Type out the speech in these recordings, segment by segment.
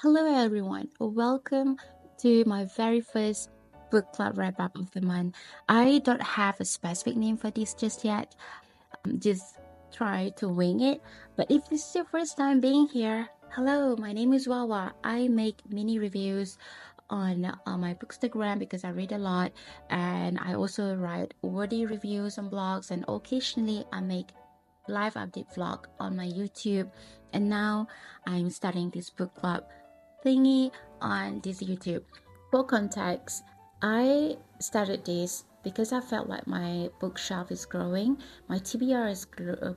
Hello, everyone. Welcome to my very first book club wrap up of the month. I don't have a specific name for this just yet. Just try to wing it. But if this is your first time being here, hello, my name is Wawa. I make mini reviews on my Bookstagram because I read a lot, and I also write wordy reviews on blogs, and occasionally I make live update vlog on my YouTube. And now I'm starting this book club thingy on this YouTube. For context, I started this because I felt like my bookshelf is growing, my TBR is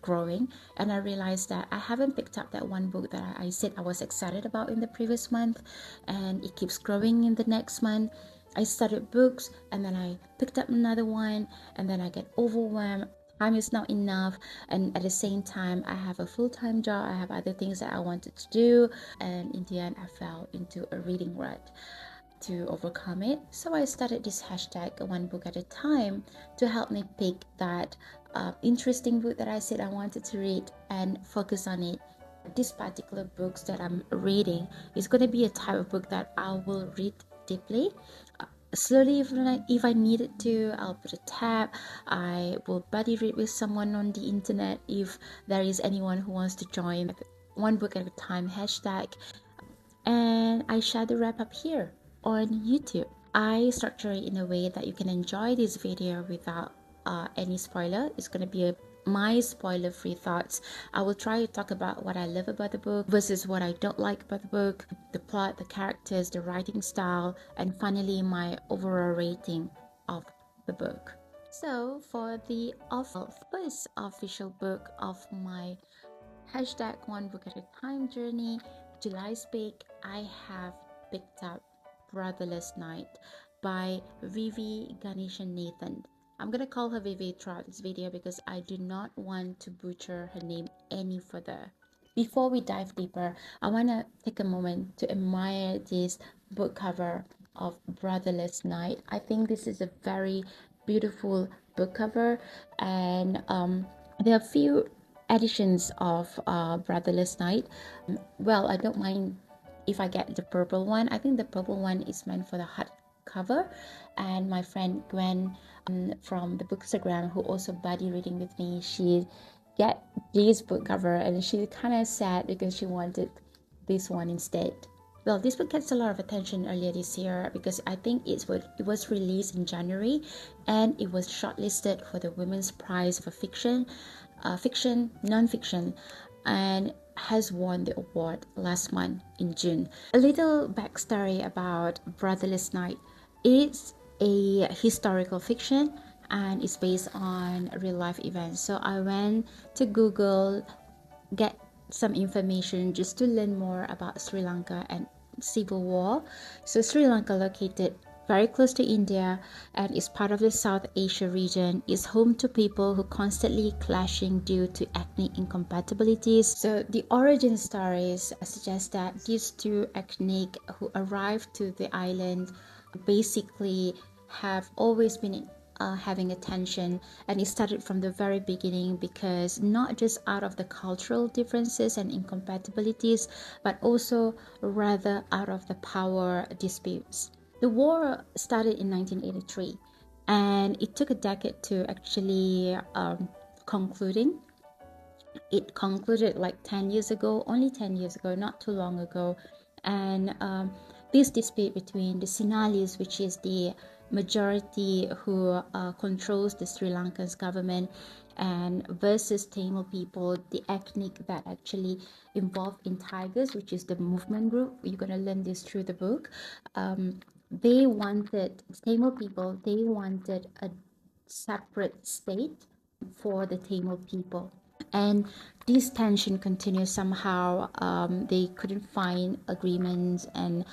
growing, and I realized that I haven't picked up that one book that I said I was excited about in the previous month, and it keeps growing in the next month. I started books and then I picked up another one, and then I get overwhelmed. Time is not enough, and at the same time I have a full-time job, I have other things that I wanted to do, and in the end I fell into a reading rut. To overcome it, so I started this hashtag one book at a time to help me pick that interesting book that I said I wanted to read and focus on it. This particular books that I'm reading is going to be a type of book that I will read deeply, slowly. If I needed to, I'll put a tab. I will buddy read with someone on the internet if there is anyone who wants to join one book at a time hashtag. And I share the wrap up here on YouTube. I structure it in a way that you can enjoy this video without any spoiler. It's going to be my spoiler free thoughts. I will try to talk about what I love about the book versus what I don't like about the book, the plot, the characters, the writing style, and finally my overall rating of the book. So for the first official book of my hashtag one book at a time journey, July's pick, I have picked up Brotherless Night by Vivi Ganeshan Nathan. I'm gonna call her Vivi throughout this video because I do not want to butcher her name any further. Before we dive deeper, I want to take a moment to admire this book cover of Brotherless Night. I think this is a very beautiful book cover, and there are a few editions of Brotherless Night. Well, I don't mind if I get the purple one. I think the purple one is meant for the hardcover, and my friend Gwen from the Bookstagram, who also buddy reading with me, she get this book cover and she kind of sad because she wanted this one instead. Well, this book gets a lot of attention earlier this year because I think it was released in January, and it was shortlisted for the Women's Prize for Fiction, non-fiction, and has won the award last month in June. A little backstory about Brotherless Night. It's a historical fiction and it's based on real life events. So I went to Google, get some information just to learn more about Sri Lanka and civil war. So Sri Lanka, located very close to India and is part of the South Asia region, is home to people who constantly clashing due to ethnic incompatibilities. So the origin stories suggest that these two ethnic who arrived to the island basically have always been having a tension, and it started from the very beginning because not just out of the cultural differences and incompatibilities, but also rather out of the power disputes. The war started in 1983, and it took a decade to actually concluding. It concluded like 10 years ago, only 10 years ago, not too long ago. And this dispute between the Sinalis, which is the majority who controls the Sri Lankan government, and versus Tamil people, the ethnic that actually involved in Tigers, which is the movement group. You're going to learn this through the book. They wanted, Tamil people, they wanted a separate state for the Tamil people, and this tension continues somehow. They couldn't find agreements and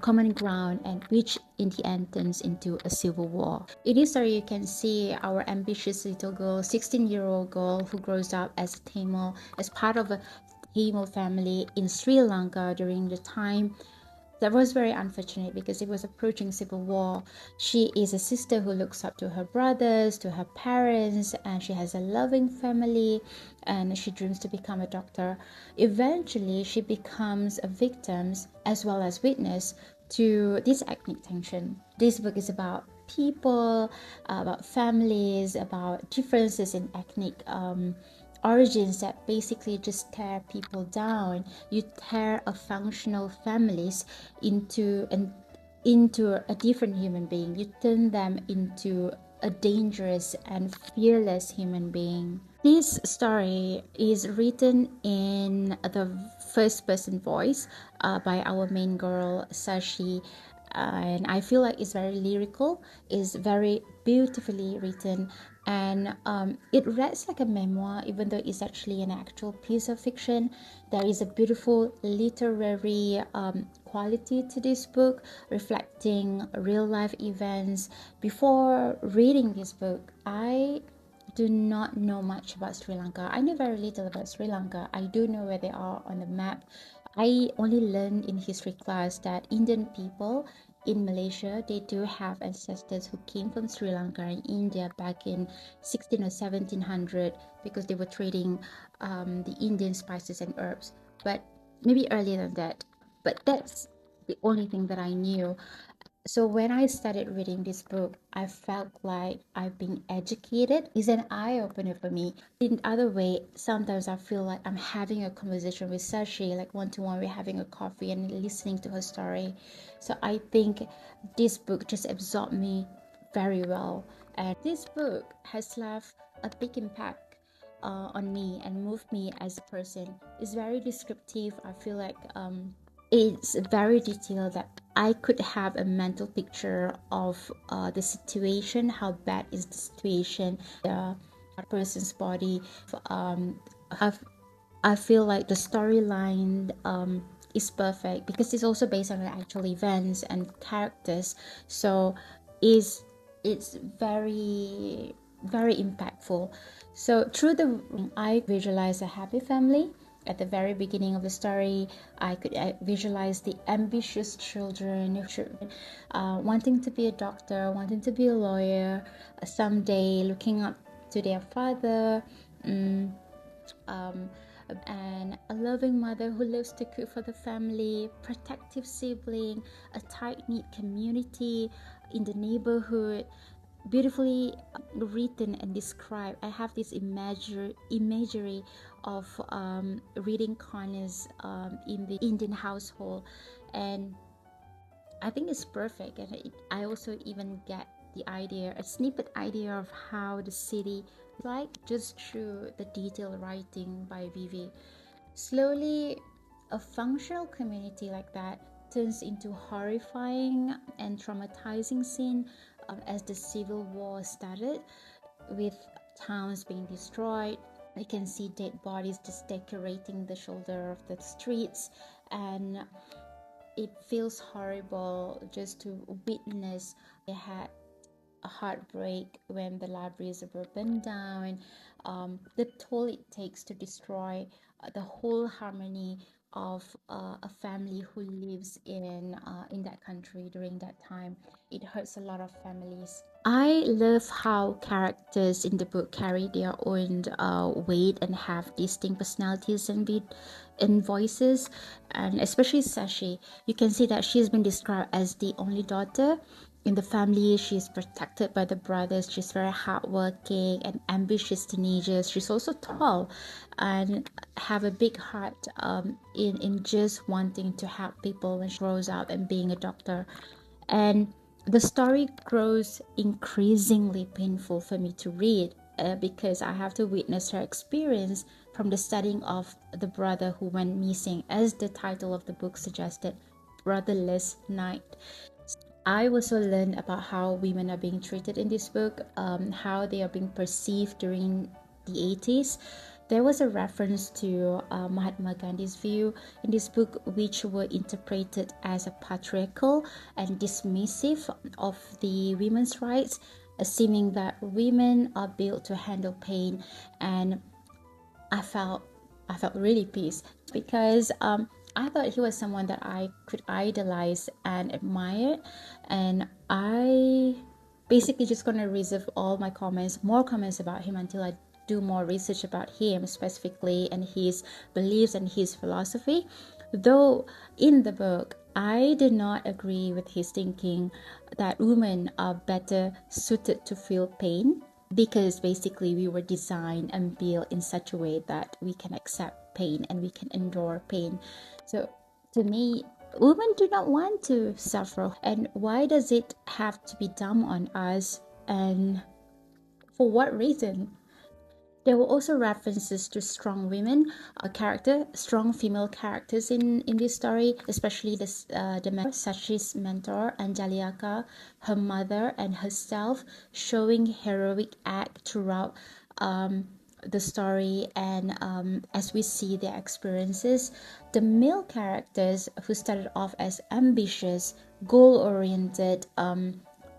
common ground, and which in the end turns into a civil war. In this story, you can see our ambitious little girl, 16-year-old girl who grows up as Tamil, as part of a Tamil family in Sri Lanka during the time That was very unfortunate because it was approaching civil war. She is a sister who looks up to her brothers, to her parents, and she has a loving family, and she dreams to become a doctor. Eventually, she becomes a victim as well as witness to this ethnic tension. This book is about people, about families, about differences in ethnic origins that basically just tear people down. You tear a functional families into a different human being. You turn them into a dangerous and fearless human being. This story is written in the first person voice by our main girl Sashi, and I feel like it's very lyrical, it's very beautifully written, and it reads like a memoir even though it's actually an actual piece of fiction. There is a beautiful literary quality to this book, reflecting real life events. Before reading this book, I do not know much about Sri Lanka. I know very little about Sri Lanka. I do know where they are on the map. I only learned in history class that Indian people in Malaysia, they do have ancestors who came from Sri Lanka and India back in 16 or 1700 because they were trading the Indian spices and herbs. But maybe earlier than that. But that's the only thing that I knew. So when I started reading this book, I felt like I've been educated. It's an eye opener for me. In other way, sometimes I feel like I'm having a conversation with Sashi, like one to one, we're having a coffee and listening to her story. So I think this book just absorbed me very well. And this book has left a big impact on me and moved me as a person. It's very descriptive. I feel like it's very detailed that I could have a mental picture of the situation, how bad is the situation, the person's body. Um, I've, I feel like the storyline is perfect because it's also based on actual events and characters. So is it's very impactful. So through the I visualize a happy family. At the very beginning of the story, I could visualize the ambitious children wanting to be a doctor, wanting to be a lawyer, someday looking up to their father, um, and a loving mother who loves to cook for the family, protective sibling, a tight-knit community in the neighborhood, beautifully written and described. I have this imagery of reading corners in the Indian household, and I think it's perfect. And I also even get the idea, a snippet idea of how the city like just through the detailed writing by Vivi. Slowly, a functional community like that turns into horrifying and traumatizing scene as the civil war started, with towns being destroyed. You can see dead bodies just decorating the shoulder of the streets, and it feels horrible just to witness. They had a heartbreak when the libraries were burned down, the toll it takes to destroy the whole harmony of a family who lives in that country during that time. It hurts a lot of families. I love how characters in the book carry their own weight and have distinct personalities and voices, and especially Sashi. You can see that she's been described as the only daughter in the family. She's protected by the brothers. She's very hardworking and ambitious teenager. She's also tall and have a big heart in just wanting to help people when she grows up and being a doctor. And the story grows increasingly painful for me to read because I have to witness her experience from the studying of the brother who went missing, as the title of the book suggested, Brotherless Night. I also learned about how women are being treated in this book, how they are being perceived during the 80s. There was a reference to Mahatma Gandhi's view in this book, which were interpreted as a patriarchal and dismissive of the women's rights, assuming that women are built to handle pain. And I felt really pissed because I thought he was someone that I could idolize and admire, and I basically just gonna reserve all my comments, more comments about him until I do more research about him specifically and his beliefs and his philosophy. Though in the book, I did not agree with his thinking that women are better suited to feel pain because basically we were designed and built in such a way that we can accept pain and we can endure pain. So to me, women do not want to suffer. And why does it have to be done on us? And for what reason? There were also references to strong women, strong female characters in this story, especially the Sashi's mentor, Angelica, her mother, and herself, showing heroic act throughout the story. And as we see their experiences, the male characters who started off as ambitious, goal-oriented,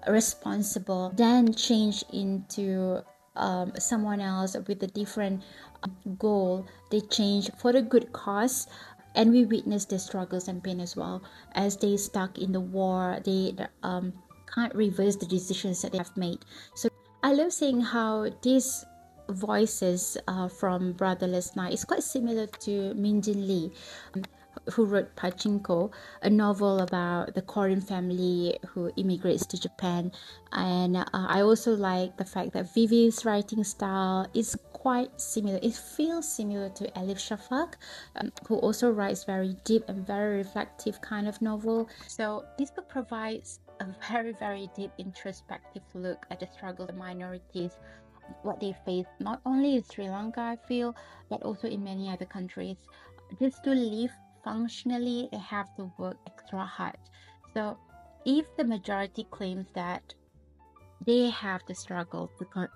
responsible, then change into someone else with a different goal. They change for the good cause, and we witness their struggles and pain as well as they stuck in the war. They can't reverse the decisions that they have made. So I love seeing how these voices from Brotherless Night is quite similar to Min Jin Lee, who wrote Pachinko, a novel about the Korean family who immigrates to Japan. And I also like the fact that Vivi's writing style is quite similar. It feels similar to Elif Shafak, who also writes very deep and very reflective kind of novel. So this book provides a very, very deep introspective look at the struggle of minorities, what they face not only in Sri Lanka, I feel, but also in many other countries. Just to live functionally, they have to work extra hard. So, if the majority claims that they have to struggle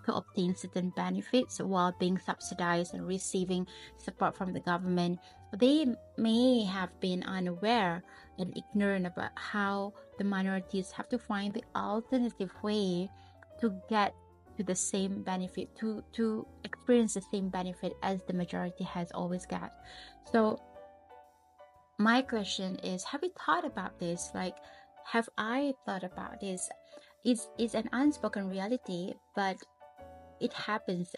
to obtain certain benefits while being subsidized and receiving support from the government, they may have been unaware and ignorant about how the minorities have to find the alternative way to get to the same benefit, to experience the same benefit as the majority has always got. So my question is, have you thought about this? Like, have I thought about this? It's an unspoken reality, but it happens.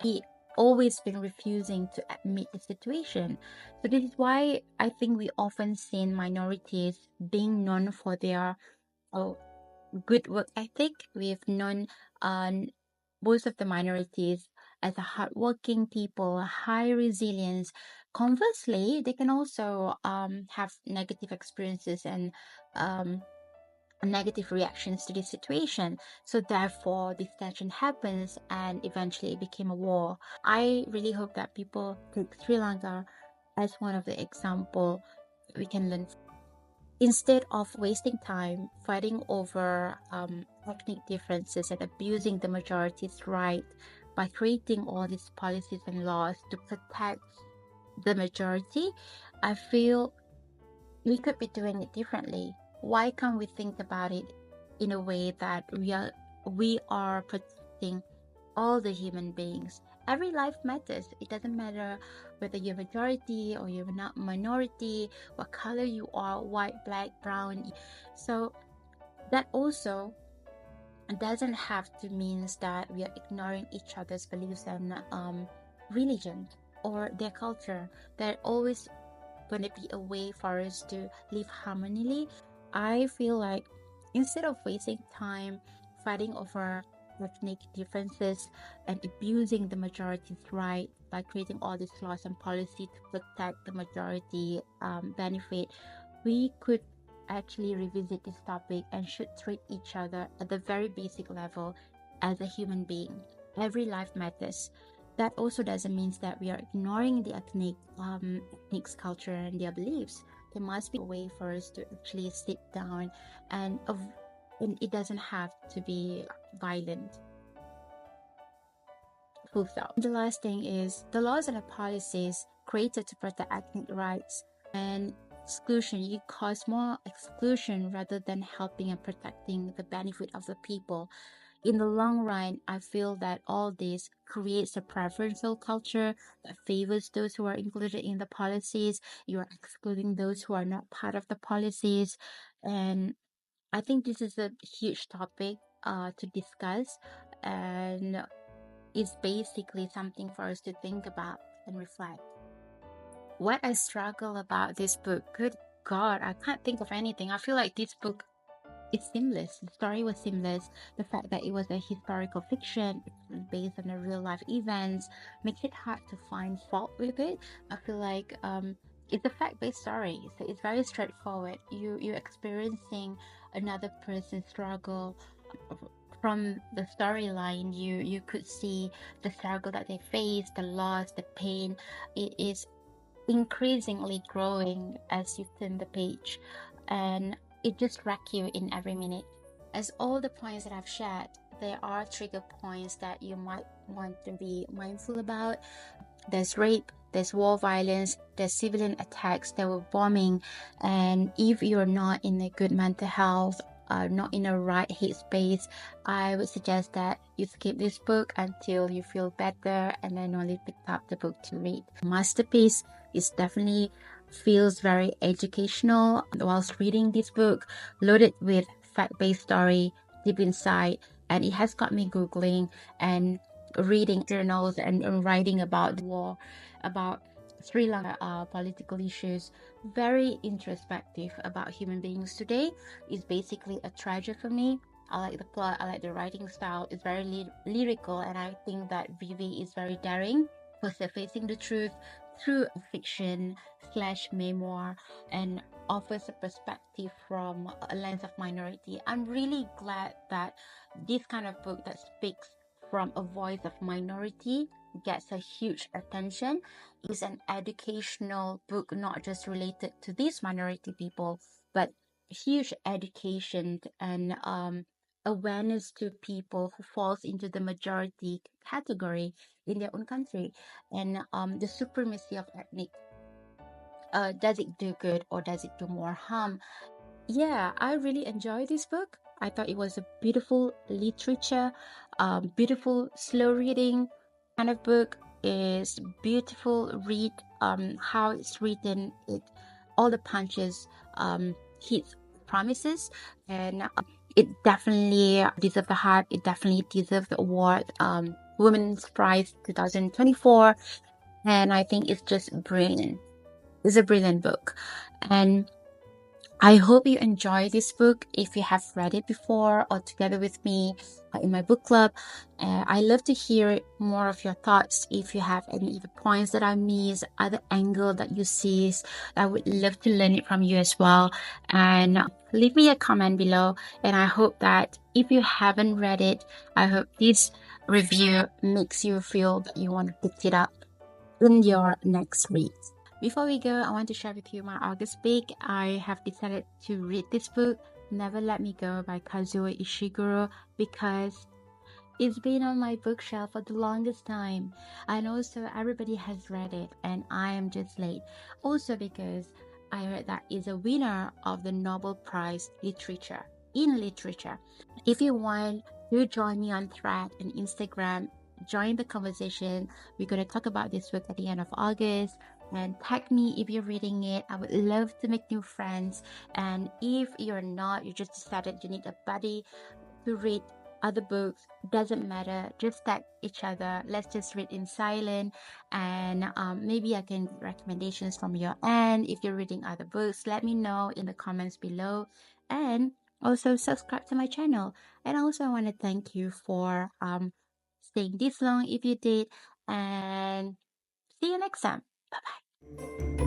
We always been refusing to admit the situation. So this is why I think we often see minorities being known for their oh, good work ethic. We've known most of the minorities as a hardworking people, high resilience. Conversely, they can also have negative experiences and negative reactions to this situation. So therefore, this tension happens, and eventually it became a war. I really hope that people take Sri Lanka as one of the example we can learn. Instead of wasting time fighting over ethnic differences and abusing the majority's right by creating all these policies and laws to protect the majority, I feel we could be doing it differently. Why can't we think about it in a way that we are protecting all the human beings? Every life matters. It doesn't matter whether you're majority or you're not minority, what color you are, white, black, brown. So that also doesn't have to mean that we are ignoring each other's beliefs and religion or their culture. There always going to be a way for us to live harmoniously. I feel like instead of wasting time fighting over ethnic differences and abusing the majority's right by creating all these laws and policy to protect the majority benefit, we could actually revisit this topic and should treat each other at the very basic level as a human being. Every life matters. That also doesn't mean that we are ignoring the ethnic culture and their beliefs. There must be a way for us to actually sit down and it doesn't have to be violent. Full stop. The last thing is the laws and the policies created to protect ethnic rights and exclusion. You cause more exclusion rather than helping and protecting the benefit of the people. in the long run, I feel that all this creates a preferential culture that favors those who are included in the policies. You are excluding those who are not part of the policies. And I think this is a huge topic to discuss, and it's basically something for us to think about and reflect. What I struggle about this book, good God, I can't think of anything. I feel like this book, it's seamless. The story was seamless. The fact that it was a historical fiction, it's based on a real life events, makes it hard to find fault with it. I feel like it's a fact based story, so it's very straightforward. You're experiencing another person's struggle. From the storyline, you could see the struggle that they face, the loss, the pain. It is increasingly growing as you turn the page, and it just wrecks you in every minute. As all the points that I've shared, there are trigger points that you might want to be mindful about. There's rape, there's war violence, there's civilian attacks, there were bombing, and if you're not in a good mental health, not in a right headspace, I would suggest that you skip this book until you feel better and then only pick up the book to read. Masterpiece is definitely feels very educational whilst reading this book, loaded with fact-based story, deep insight, and it has got me googling and reading journals and writing about war, about Sri Lanka political issues. Very introspective about human beings today. Is basically a treasure for me. I like the plot, I like the writing style. It's very lyrical, and I think that Vivi is very daring for surfacing the truth through fiction slash memoir, and offers a perspective from a lens of minority. I'm really glad that this kind of book that speaks from a voice of minority gets a huge attention. Is an educational book, not just related to these minority people, but huge education and awareness to people who falls into the majority category in their own country, and the supremacy of ethnic. Does it do good or does it do more harm? Yeah, I really enjoyed this book. I thought it was a beautiful literature, beautiful slow reading kind of book. Is beautiful read. How it's written, it all the punches hits promises, and it definitely deserves the hype. It definitely deserves the award. Women's Prize 2024, and I think it's just brilliant. It's a brilliant book, and I hope you enjoy this book if you have read it before or together with me in my book club. I love to hear more of your thoughts. If you have any other points that I missed, other angle that you see, I would love to learn it from you as well. And leave me a comment below. And I hope that if you haven't read it, I hope this review makes you feel that you want to pick it up in your next read. Before we go, I want to share with you my August pick. I have decided to read this book, Never Let Me Go by Kazuo Ishiguro, because it's been on my bookshelf for the longest time. And also everybody has read it and I am just late. Also because I heard that it's a winner of the Nobel Prize Literature in Literature. If you want to join me on Thread and Instagram, join the conversation. We're going to talk about this book at the end of August, and tag me if you're reading it. I would love to make new friends. And if you're not, you just decided you need a buddy to read other books, doesn't matter, just tag each other. Let's just read in silent, and maybe I can get recommendations from your end. If you're reading other books, let me know in the comments below, and also subscribe to my channel. And also I want to thank you for staying this long if you did, and see you next time. Bye bye.